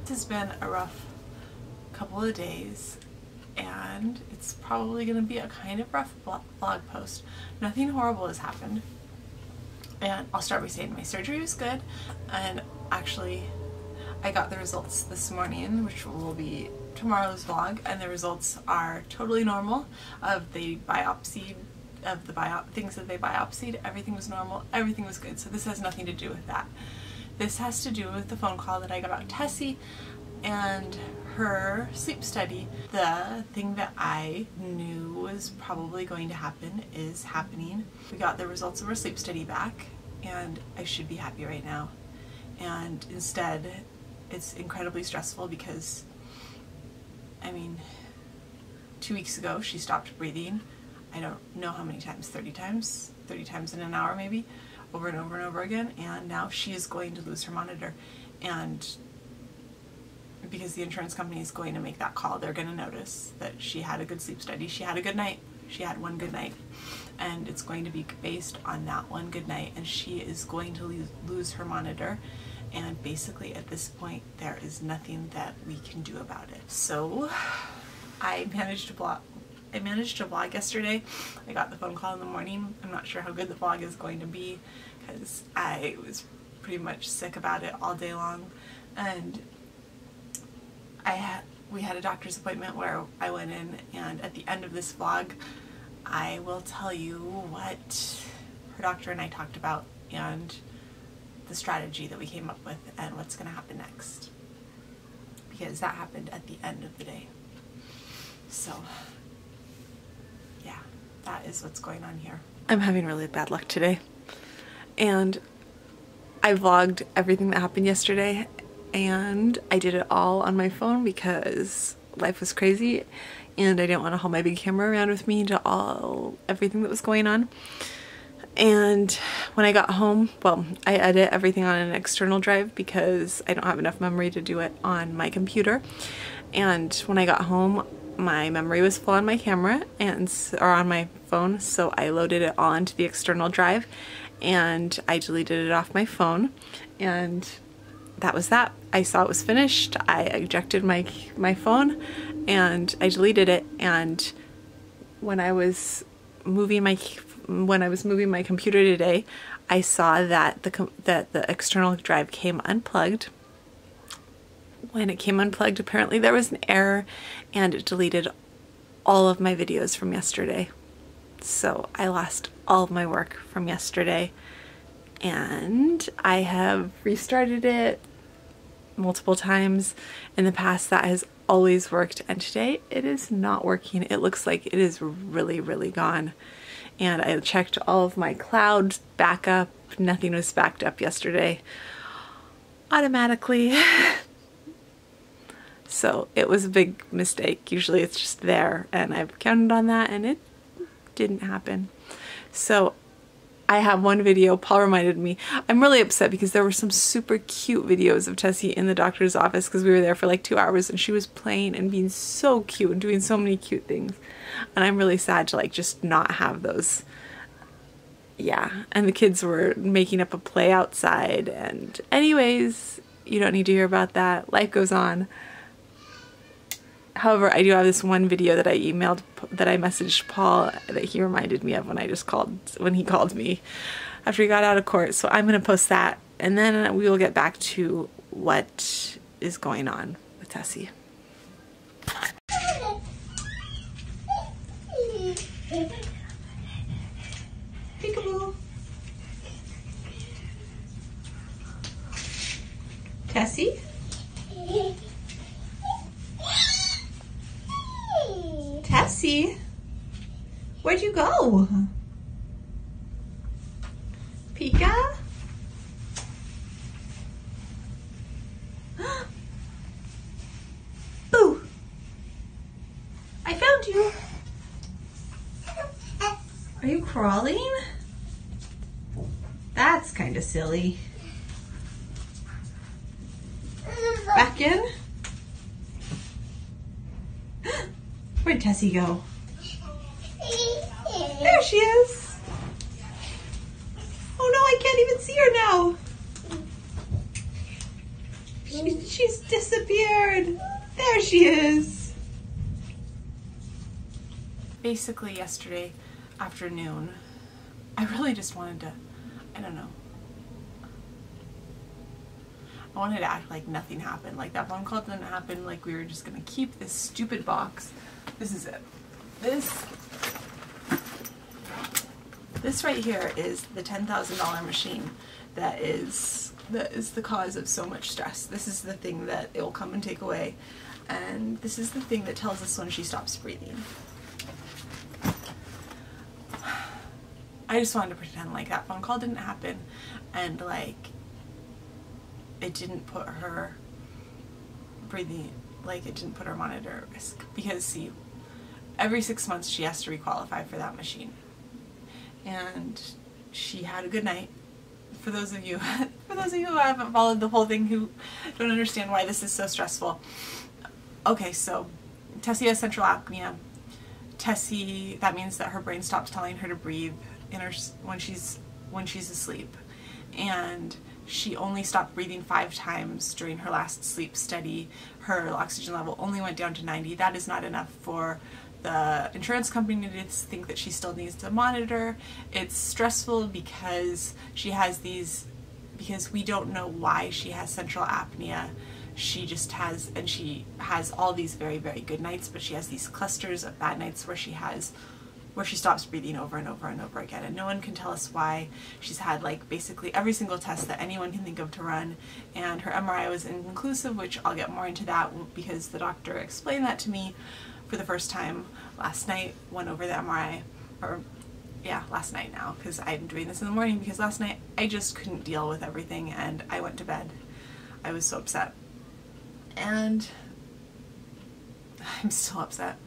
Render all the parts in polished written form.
has been a rough couple of days, and it's probably going to be a kind of rough vlog post. Nothing horrible has happened, and I'll start by saying my surgery was good, and actually I got the results this morning, which will be tomorrow's vlog, and the results are totally normal of the biopsy, of the things that they biopsied. Everything was normal, everything was good, so this has nothing to do with that. This has to do with the phone call that I got about Tessie and her sleep study. The thing that I knew was probably going to happen is happening. We got the results of her sleep study back, and I should be happy right now. And instead, it's incredibly stressful because, I mean, 2 weeks ago she stopped breathing. I don't know how many times, 30 times in an hour maybe, over and over and over again, and now she is going to lose her monitor. And because the insurance company is going to make that call, they're going to notice that she had a good sleep study, she had a good night, she had one good night, and it's going to be based on that one good night, and she is going to lose her monitor. And basically at this point there is nothing that we can do about it. So I managed to vlog yesterday. I got the phone call in the morning. I'm not sure how good the vlog is going to be because I was pretty much sick about it all day long, and we had a doctor's appointment where I went in, and at the end of this vlog I will tell you what her doctor and I talked about and the strategy that we came up with and what's going to happen next, because that happened at the end of the day. So yeah, that is what's going on here. I'm having really bad luck today, and I vlogged everything that happened yesterday, and I did it all on my phone because life was crazy and I didn't want to haul my big camera around with me to everything that was going on. And when I got home, well, I edit everything on an external drive because I don't have enough memory to do it on my computer. And when I got home, my memory was full on my camera or on my phone, so I loaded it all into the external drive and I deleted it off my phone, and that was that. I saw it was finished, I ejected my phone and I deleted it, and when I was moving my computer today, I saw that the external drive came unplugged. When it came unplugged, apparently there was an error and it deleted all of my videos from yesterday. So I lost all of my work from yesterday, and I have restarted it multiple times in the past. That has always worked, and today it is not working. It looks like it is really, really gone. And I checked all of my cloud backup. Nothing was backed up yesterday automatically. So it was a big mistake. Usually it's just there, and I've counted on that and it didn't happen. So I have one video. Paul reminded me. I'm really upset because there were some super cute videos of Tessie in the doctor's office because we were there for like 2 hours and she was playing and being so cute and doing so many cute things. And I'm really sad to like just not have those. Yeah, and the kids were making up a play outside, and anyways, you don't need to hear about that. Life goes on. However, I do have this one video that I messaged Paul that he reminded me of when he called me after he got out of court. So I'm going to post that, and then we will get back to what is going on with Tessie. Peekaboo. Tessie? Tessie? Where'd you go? Pika? Boo! I found you. Are you crawling? That's kind of silly. Back in? Where'd Tessie go? There she is. Oh no, I can't even see her now. She's disappeared. There she is. Basically yesterday afternoon, I really just wanted to, I don't know. I wanted to act like nothing happened. Like that phone call didn't happen. Like we were just gonna keep this stupid box. This is it. This right here is the $10,000 machine that is the cause of so much stress. This is the thing that it will come and take away, and this is the thing that tells us when she stops breathing. I just wanted to pretend like that phone call didn't happen, and like it didn't put her breathing, like it didn't put her monitor at risk. Because see, every 6 months she has to requalify for that machine. And she had a good night. For those of you who haven't followed the whole thing, who don't understand why this is so stressful. Okay, so Tessie has central apnea. Tessie, that means that her brain stops telling her to breathe when she's asleep. And she only stopped breathing 5 times during her last sleep study. Her oxygen level only went down to 90. That is not enough for the insurance company to think that she still needs to monitor. It's stressful because she has because we don't know why she has central apnea. She just has, and she has all these very, very good nights, but she has these clusters of bad nights where she stops breathing over and over and over again, and no one can tell us why. She's had like basically every single test that anyone can think of to run, and her MRI was inconclusive, which I'll get more into that because the doctor explained that to me for the first time last night. Went over the MRI, or yeah, last night now, because I'm doing this in the morning because last night I just couldn't deal with everything and I went to bed. I was so upset, and I'm still upset.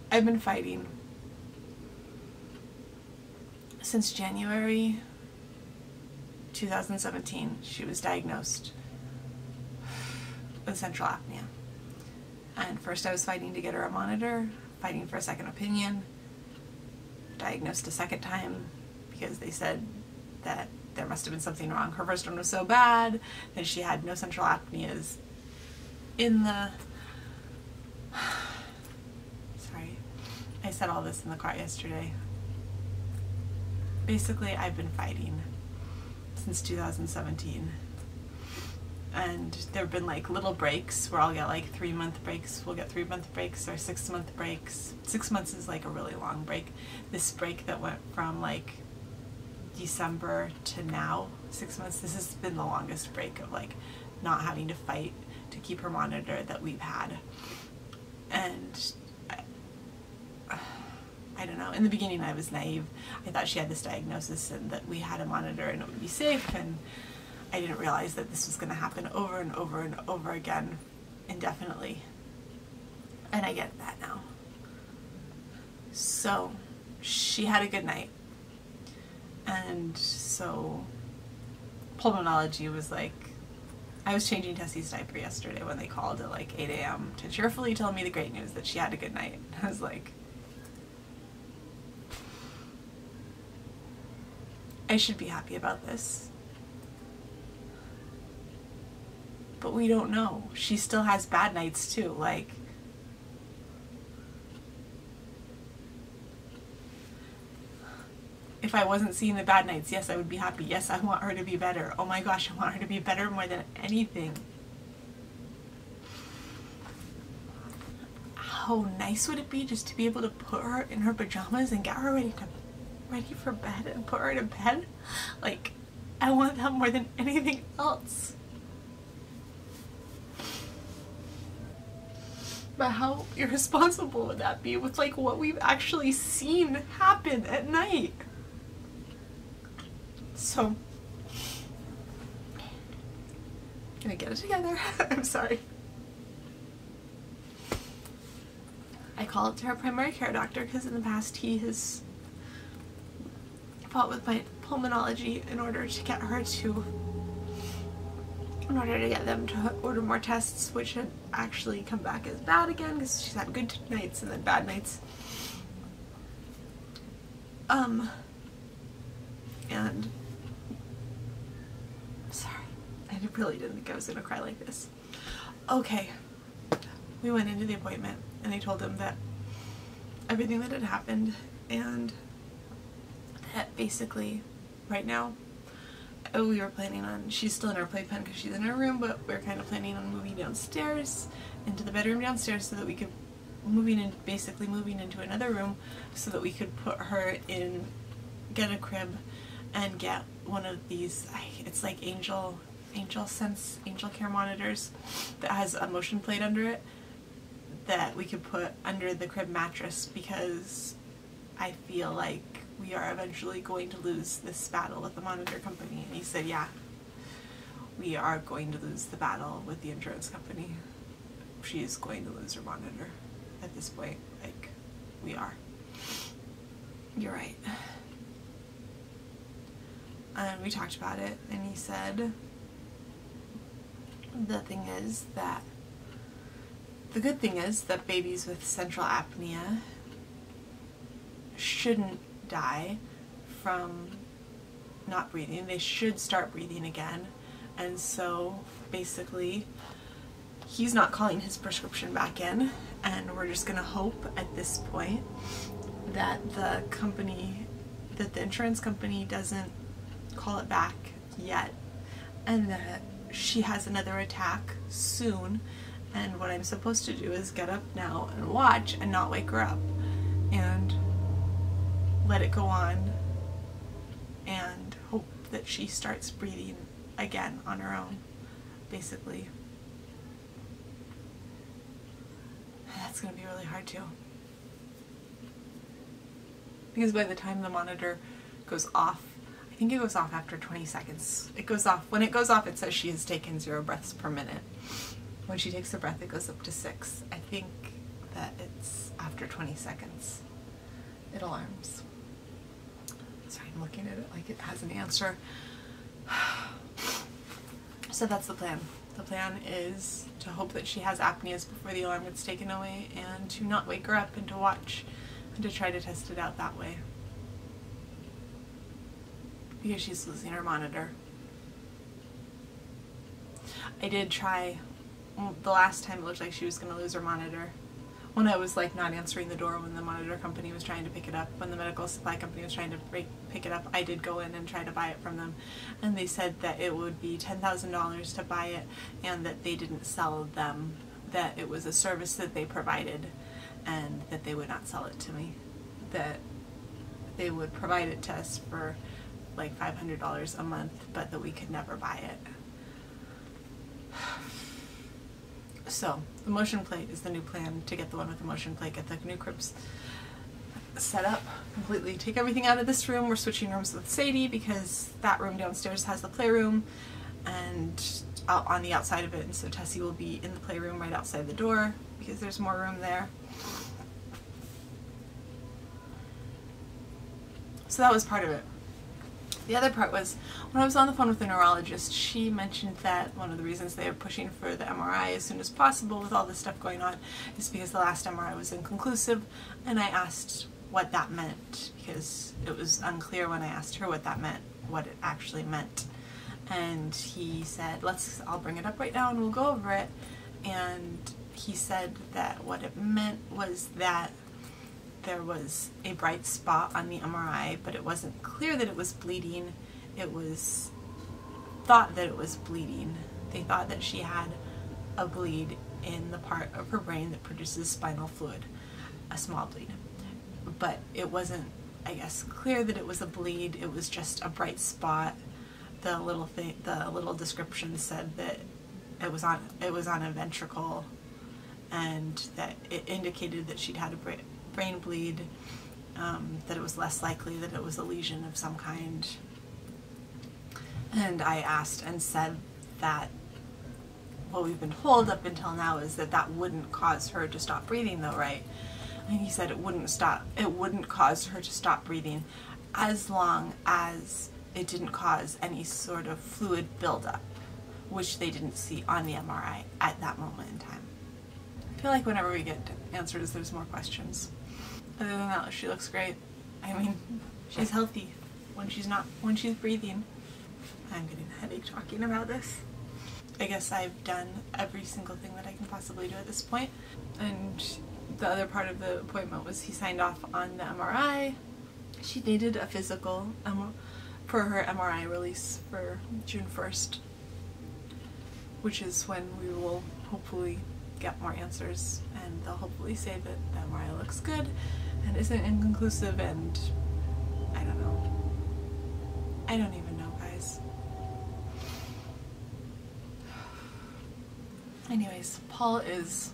I've been fighting since January 2017. She was diagnosed with central apnea. And first I was fighting to get her a monitor, fighting for a second opinion, diagnosed a second time because they said that there must have been something wrong. Her first one was so bad that she had no central apneas in the... Sorry, I said all this in the car yesterday. Basically, I've been fighting since 2017. And there have been like little breaks where I'll get like 3-month breaks. We'll get 3-month breaks or 6-month breaks. 6 months is like a really long break. This break that went from like December to now, 6 months, this has been the longest break of like not having to fight to keep her monitored that we've had. And I don't know, in the beginning I was naive. I thought she had this diagnosis and that we had a monitor and it would be safe, and I didn't realize that this was going to happen over and over and over again indefinitely. And I get that now. So she had a good night. And so pulmonology was like, I was changing Tessie's diaper yesterday when they called at like 8 a.m. to cheerfully tell me the great news that she had a good night. I was like, I should be happy about this. But we don't know. She still has bad nights too. Like, if I wasn't seeing the bad nights, yes, I would be happy. Yes, I want her to be better. Oh my gosh, I want her to be better more than anything. How nice would it be just to be able to put her in her pajamas and get her ready for bed and put her to bed? Like, I want that more than anything else. But how irresponsible would that be with like what we've actually seen happen at night? So, gonna get it together. I'm sorry. I called to her primary care doctor because in the past he has fought with my pulmonology in order to get them to order more tests, which had actually come back as bad again because she's had good nights and then bad nights. And really didn't think I was going to cry like this. Okay, we went into the appointment and I told him that everything that had happened, and that basically right now we were planning on, she's still in her playpen because she's in her room, but we're kind of planning on moving downstairs into the bedroom downstairs so that we could basically moving into another room so that we could put her in, get a crib and get one of these, it's like angel care monitors that has a motion plate under it that we could put under the crib mattress, because I feel like we are eventually going to lose this battle with the monitor company. And he said, yeah, we are going to lose the battle with the insurance company. She is going to lose her monitor at this point. Like, we are. You're right. And we talked about it, and he said the good thing is that babies with central apnea shouldn't die from not breathing. They should start breathing again. And so basically he's not calling his prescription back in, and we're just gonna hope at this point that the insurance company doesn't call it back yet, and that she has another attack soon. And what I'm supposed to do is get up now and watch and not wake her up and let it go on and hope that she starts breathing again on her own, basically. That's going to be really hard too. Because by the time the monitor goes off, I think it goes off after 20 seconds. It goes off. When it goes off, it says she has taken 0 breaths per minute. When she takes a breath, it goes up to 6. I think that it's after 20 seconds. It alarms. Sorry, I'm looking at it like it has an answer. So that's the plan. The plan is to hope that she has apneas before the alarm gets taken away, and to not wake her up, and to watch and to try to test it out that way. Because she's losing her monitor. I did try, the last time it looked like she was going to lose her monitor, when I was like not answering the door when the monitor company was trying to pick it up, when the medical supply company was trying to pick it up, I did go in and try to buy it from them, and they said that it would be $10,000 to buy it, and that they didn't sell them, that it was a service that they provided, and that they would not sell it to me, that they would provide it to us for like $500 a month, but that we could never buy it. So the motion plate is the new plan, to get the one with the motion plate, get the new cribs set up completely, take everything out of this room. We're switching rooms with Sadie because that room downstairs has the playroom and out on the outside of it, and so Tessie will be in the playroom right outside the door because there's more room there. So that was part of it. The other part was, when I was on the phone with the neurologist, she mentioned that one of the reasons they are pushing for the MRI as soon as possible with all this stuff going on is because the last MRI was inconclusive, and I asked what that meant because it was unclear when I asked her what that meant, what it actually meant. And he said, I'll bring it up right now and we'll go over it. And he said that what it meant was that there was a bright spot on the MRI, but it wasn't clear that it was bleeding. It was thought that it was bleeding. They thought that she had a bleed in the part of her brain that produces spinal fluid, a small bleed. But it wasn't, I guess, clear that it was a bleed. It was just a bright spot. The little description said that it was on a ventricle, and that it indicated that she'd had a brain bleed, that it was less likely that it was a lesion of some kind. And I asked and said that what we've been told up until now is that that wouldn't cause her to stop breathing though, right? And he said it wouldn't cause her to stop breathing as long as it didn't cause any sort of fluid buildup, which they didn't see on the MRI at that moment in time. I feel like whenever we get answers, there's more questions. Other than that, she looks great. I mean, she's healthy when she's breathing. I'm getting a headache talking about this. I guess I've done every single thing that I can possibly do at this point. And the other part of the appointment was he signed off on the MRI. She needed a physical for her MRI release for June 1st, which is when we will hopefully get more answers, and they'll hopefully say that the MRI looks good and isn't inconclusive, and I don't know. I don't even know, guys. Anyways, Paul is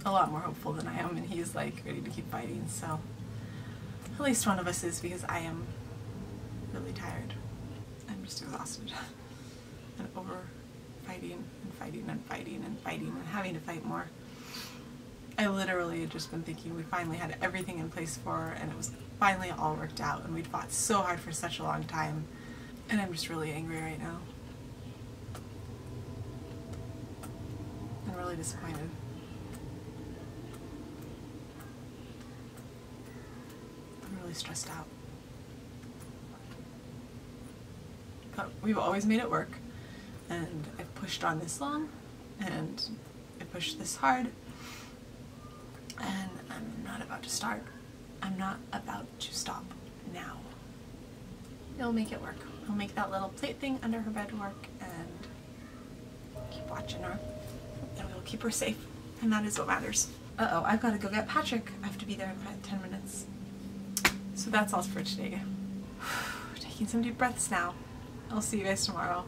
a lot more hopeful than I am, and he's like ready to keep fighting, so at least one of us is, because I am really tired. I'm just exhausted and over fighting and fighting and fighting and fighting and having to fight more. I literally had just been thinking we finally had everything in place for her, and it was finally all worked out, and we'd fought so hard for such a long time, and I'm just really angry right now. I'm really disappointed. I'm really stressed out. But we've always made it work, and I've pushed on this long, and I pushed this hard, and I'm not about to start. I'm not about to stop now. It'll make it work. I'll make that little plate thing under her bed work, and keep watching her, and we'll keep her safe, and that is what matters. Uh-oh, I've got to go get Patrick. I have to be there in 10 minutes. So that's all for today. Taking some deep breaths now. I'll see you guys tomorrow.